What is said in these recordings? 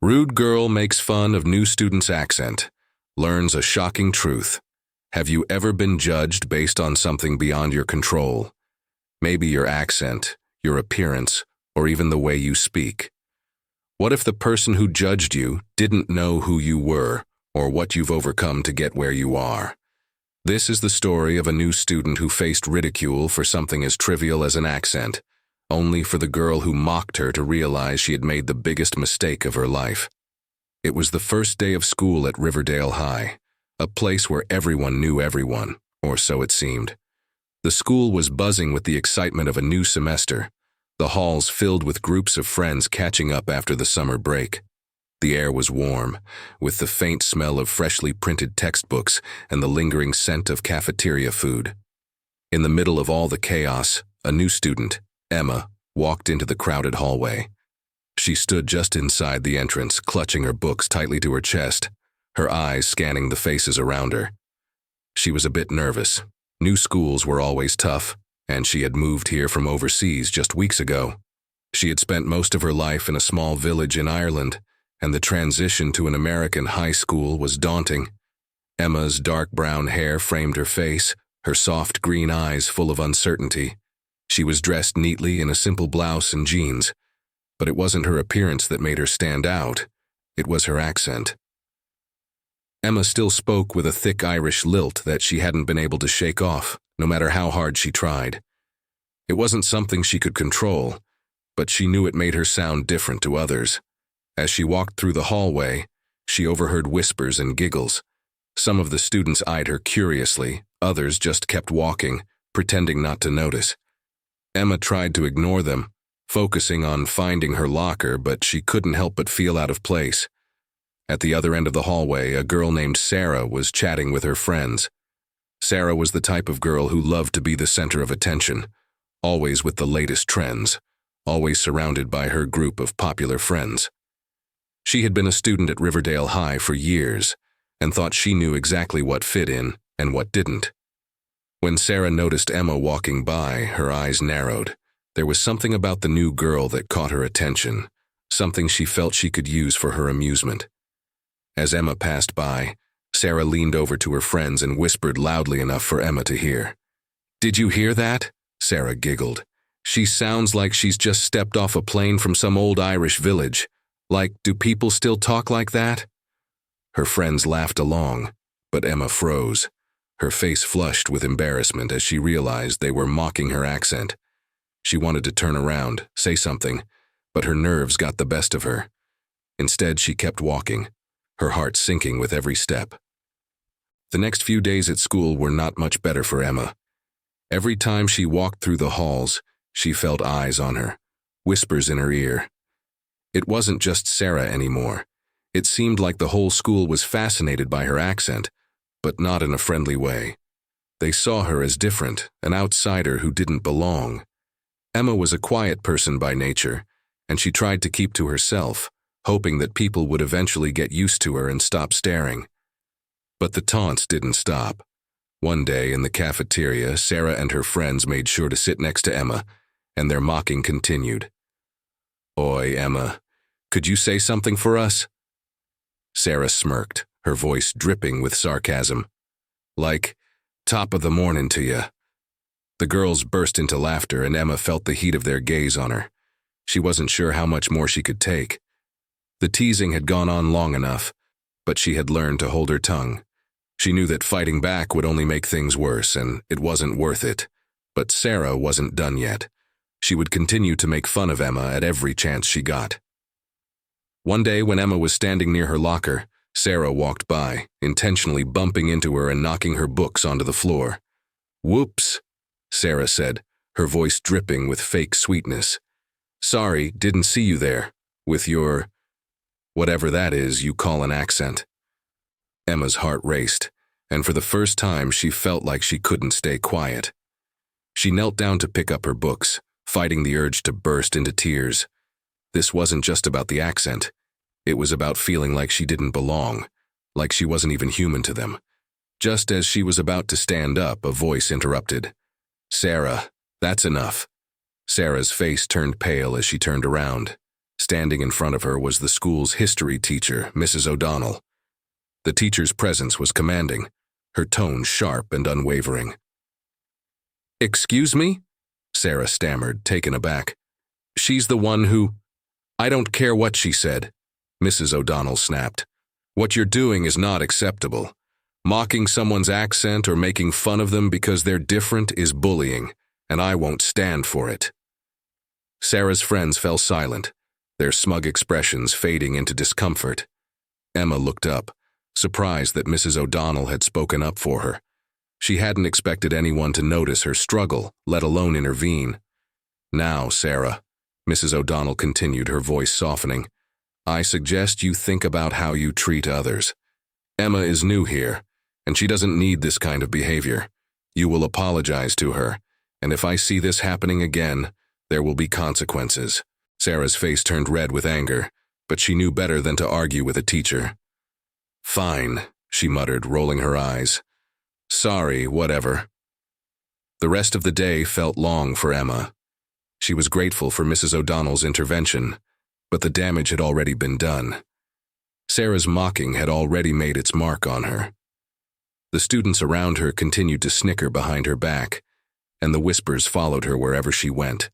Rude girl makes fun of new student's accent. Learns a shocking truth. Have you ever been judged based on something beyond your control? Maybe your accent, your appearance, or even the way you speak. What if the person who judged you didn't know who you were or what you've overcome to get where you are? This is the story of a new student who faced ridicule for something as trivial as an accent, only for the girl who mocked her to realize she had made the biggest mistake of her life. It was the first day of school at Riverdale High, a place where everyone knew everyone, or so it seemed. The school was buzzing with the excitement of a new semester, the halls filled with groups of friends catching up after the summer break. The air was warm, with the faint smell of freshly printed textbooks and the lingering scent of cafeteria food. In the middle of all the chaos, a new student, Emma, walked into the crowded hallway. She stood just inside the entrance, clutching her books tightly to her chest, her eyes scanning the faces around her. She was a bit nervous. New schools were always tough, and she had moved here from overseas just weeks ago. She had spent most of her life in a small village in Ireland, and the transition to an American high school was daunting. Emma's dark brown hair framed her face, her soft green eyes full of uncertainty. She was dressed neatly in a simple blouse and jeans, but it wasn't her appearance that made her stand out. It was her accent. Emma still spoke with a thick Irish lilt that she hadn't been able to shake off, no matter how hard she tried. It wasn't something she could control, but she knew it made her sound different to others. As she walked through the hallway, she overheard whispers and giggles. Some of the students eyed her curiously, others just kept walking, pretending not to notice. Emma tried to ignore them, focusing on finding her locker, but she couldn't help but feel out of place. At the other end of the hallway, a girl named Sarah was chatting with her friends. Sarah was the type of girl who loved to be the center of attention, always with the latest trends, always surrounded by her group of popular friends. She had been a student at Riverdale High for years and thought she knew exactly what fit in and what didn't. When Sarah noticed Emma walking by, her eyes narrowed. There was something about the new girl that caught her attention, something she felt she could use for her amusement. As Emma passed by, Sarah leaned over to her friends and whispered loudly enough for Emma to hear. "Did you hear that?" Sarah giggled. "She sounds like she's just stepped off a plane from some old Irish village. Like, do people still talk like that?" Her friends laughed along, but Emma froze. Her face flushed with embarrassment as she realized they were mocking her accent. She wanted to turn around, say something, but her nerves got the best of her. Instead, she kept walking, her heart sinking with every step. The next few days at school were not much better for Emma. Every time she walked through the halls, she felt eyes on her, whispers in her ear. It wasn't just Sarah anymore. It seemed like the whole school was fascinated by her accent, but not in a friendly way. They saw her as different, an outsider who didn't belong. Emma was a quiet person by nature, and she tried to keep to herself, hoping that people would eventually get used to her and stop staring. But the taunts didn't stop. One day in the cafeteria, Sarah and her friends made sure to sit next to Emma, and their mocking continued. "Oi, Emma, could you say something for us?" Sarah smirked, her voice dripping with sarcasm. "Like, top of the morning to ya." The girls burst into laughter, and Emma felt the heat of their gaze on her. She wasn't sure how much more she could take. The teasing had gone on long enough, but she had learned to hold her tongue. She knew that fighting back would only make things worse, and it wasn't worth it. But Sarah wasn't done yet. She would continue to make fun of Emma at every chance she got. One day when Emma was standing near her locker, Sarah walked by, intentionally bumping into her and knocking her books onto the floor. "Whoops," Sarah said, her voice dripping with fake sweetness. "Sorry, didn't see you there, with your, whatever that is you call an accent." Emma's heart raced, and for the first time she felt like she couldn't stay quiet. She knelt down to pick up her books, fighting the urge to burst into tears. This wasn't just about the accent. It was about feeling like she didn't belong, like she wasn't even human to them. Just as she was about to stand up, a voice interrupted. "Sarah, that's enough." Sarah's face turned pale as she turned around. Standing in front of her was the school's history teacher, Mrs. O'Donnell. The teacher's presence was commanding, her tone sharp and unwavering. "Excuse me?" Sarah stammered, taken aback. "She's the one who—" "I don't care what she said," Mrs. O'Donnell snapped. "What you're doing is not acceptable. Mocking someone's accent or making fun of them because they're different is bullying, and I won't stand for it." Sarah's friends fell silent, their smug expressions fading into discomfort. Emma looked up, surprised that Mrs. O'Donnell had spoken up for her. She hadn't expected anyone to notice her struggle, let alone intervene. "Now, Sarah," Mrs. O'Donnell continued, her voice softening, "I suggest you think about how you treat others. Emma is new here, and she doesn't need this kind of behavior. You will apologize to her, and if I see this happening again, there will be consequences." Sarah's face turned red with anger, but she knew better than to argue with a teacher. "Fine," she muttered, rolling her eyes. "Sorry, whatever." The rest of the day felt long for Emma. She was grateful for Mrs. O'Donnell's intervention, but the damage had already been done. Sarah's mocking had already made its mark on her. The students around her continued to snicker behind her back, and the whispers followed her wherever she went.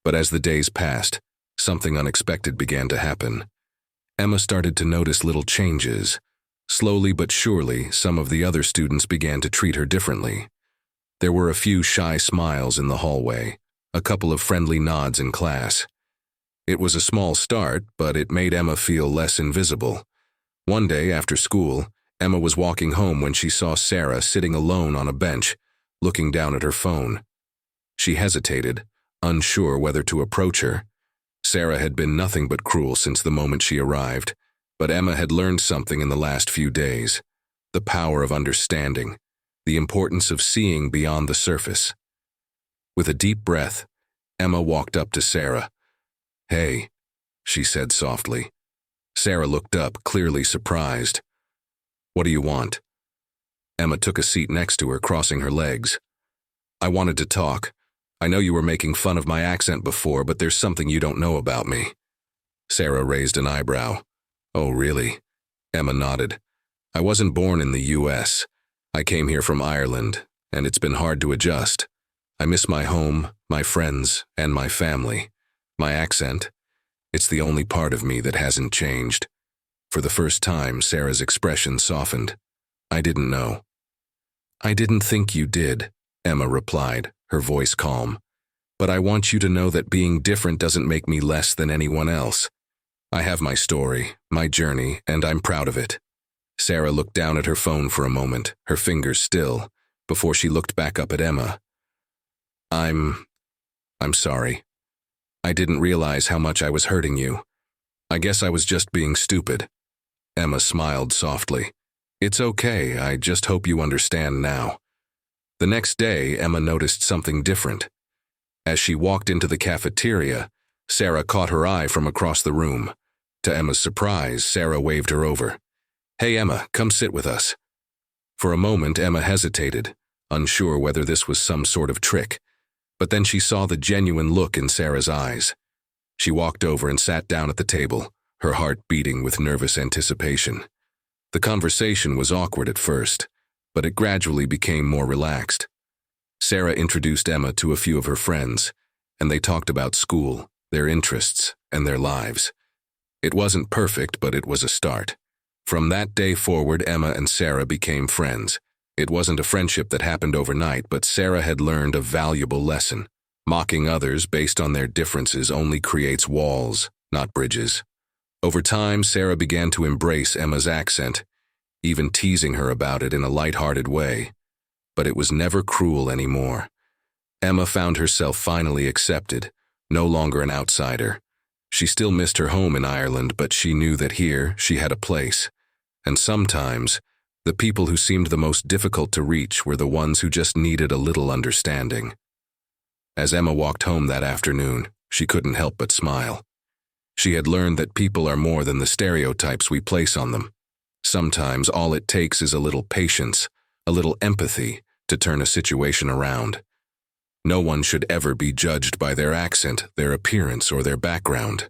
But as the days passed, something unexpected began to happen. Emma started to notice little changes. Slowly but surely, some of the other students began to treat her differently. There were a few shy smiles in the hallway, a couple of friendly nods in class. It was a small start, but it made Emma feel less invisible. One day after school, Emma was walking home when she saw Sarah sitting alone on a bench, looking down at her phone. She hesitated, unsure whether to approach her. Sarah had been nothing but cruel since the moment she arrived, but Emma had learned something in the last few days: the power of understanding, the importance of seeing beyond the surface. With a deep breath, Emma walked up to Sarah. "Hey," she said softly. Sarah looked up, clearly surprised. "What do you want?" Emma took a seat next to her, crossing her legs. "I wanted to talk. I know you were making fun of my accent before, but there's something you don't know about me." Sarah raised an eyebrow. "Oh, really?" Emma nodded. "I wasn't born in the U.S. I came here from Ireland, and it's been hard to adjust. I miss my home, my friends, and my family. My accent, it's the only part of me that hasn't changed." For the first time, Sarah's expression softened. "I didn't know." "I didn't think you did," Emma replied, her voice calm. "But I want you to know that being different doesn't make me less than anyone else. I have my story, my journey, and I'm proud of it." Sarah looked down at her phone for a moment, her fingers still, before she looked back up at Emma. I'm sorry. I didn't realize how much I was hurting you. I guess I was just being stupid." Emma smiled softly. "It's okay, I just hope you understand now." The next day, Emma noticed something different. As she walked into the cafeteria, Sarah caught her eye from across the room. To Emma's surprise, Sarah waved her over. "Hey, Emma, come sit with us." For a moment, Emma hesitated, unsure whether this was some sort of trick. But then she saw the genuine look in Sarah's eyes. She walked over and sat down at the table, her heart beating with nervous anticipation. The conversation was awkward at first, but it gradually became more relaxed. Sarah introduced Emma to a few of her friends, and they talked about school, their interests, and their lives. It wasn't perfect, but it was a start. From that day forward, Emma and Sarah became friends. It wasn't a friendship that happened overnight, but Sarah had learned a valuable lesson. Mocking others based on their differences only creates walls, not bridges. Over time, Sarah began to embrace Emma's accent, even teasing her about it in a light-hearted way. But it was never cruel anymore. Emma found herself finally accepted, no longer an outsider. She still missed her home in Ireland, but she knew that here she had a place. And sometimes, the people who seemed the most difficult to reach were the ones who just needed a little understanding. As Emma walked home that afternoon, she couldn't help but smile. She had learned that people are more than the stereotypes we place on them. Sometimes all it takes is a little patience, a little empathy to turn a situation around. No one should ever be judged by their accent, their appearance, or their background.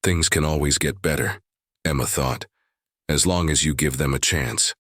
Things can always get better, Emma thought, as long as you give them a chance.